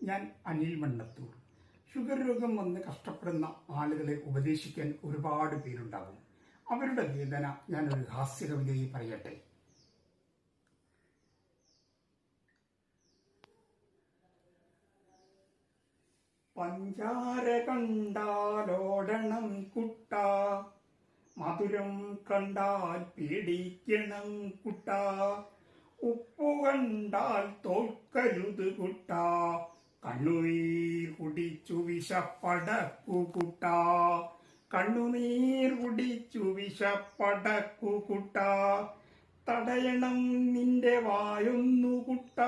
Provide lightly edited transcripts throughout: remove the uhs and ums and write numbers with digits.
ഞാൻ അനിൽ മണ്ണത്തൂർ. ഷുഗർ രോഗം വന്ന് കഷ്ടപ്പെടുന്ന ആളുകളെ ഉപദേശിക്കാൻ ഒരുപാട് പേരുണ്ടാകും. അവരുടെ വേദന ഞാനൊരു ഹാസ്യകവിതയിൽ പറയട്ടെ. പഞ്ചാര കണ്ടാലോടണം കുട്ട, മധുരം കണ്ടാൽ പേടിക്കണം കുട്ട, ഉപ്പു കണ്ടാൽ തോൽക്കരുത് കുട്ട, കണ്ണുനീർ കുടിച്ചു വിഷപ്പടക്കു കുട്ട, കണ്ണുനീർ കുടിച്ചു വിഷപ്പടക്കു കുട്ട, തടയണം നിന്റെ വായൊന്നു കുട്ട,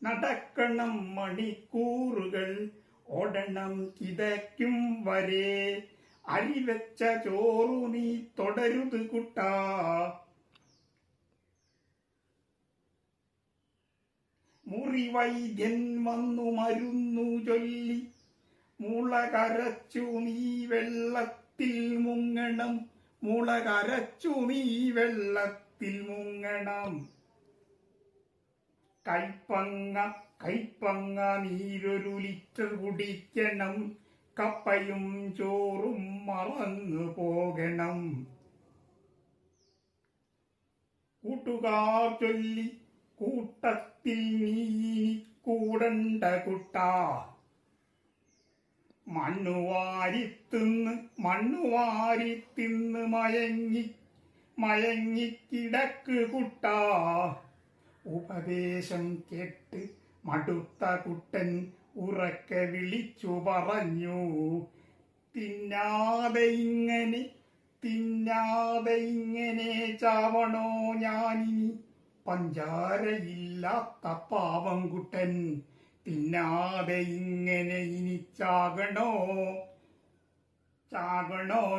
നടക്കണം മണിക്കൂറുകൾ, ഓടണം കിതയ്ക്കും വരെ, അരിവെച്ച ചോറു നീ തുടരുത് കുട്ട. മുറിവൈദ്യൻ വന്നു മരുന്നു ചൊല്ലി, മുള കരച്ചു നീ വെള്ളത്തിൽ മുങ്ങണം, മുള കരച്ചു നീ വെള്ളത്തിൽ മുങ്ങണം. കൈപ്പങ്ങ നീരൊരു ലിറ്റർ കുടിക്കണം, കപ്പയും ചോറും മറന്നു പോകണം. കൂട്ടുകാർ ചൊല്ലി കൂട്ടത്തിൽ നീ കൂടണ്ട കുട്ട, മണ്ണുവാരിത്തിന്ന് മയങ്ങിക്കിടക്ക് കുട്ട. ഉപദേശം കേട്ട് മടുത്ത കുട്ടൻ ഉറക്കെ വിളിച്ചു പറഞ്ഞു, തിന്നാതെ ഇങ്ങനെ ചാവണോ ഞാനിനി, പഞ്ചാരയില്ലാത്ത പാവം കുട്ടൻ, തിന്നാതെ ഇങ്ങനെ ഇനി ചാകണോ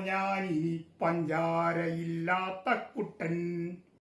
ഞാനിനി, പഞ്ചാരയില്ലാത്ത കുട്ടൻ.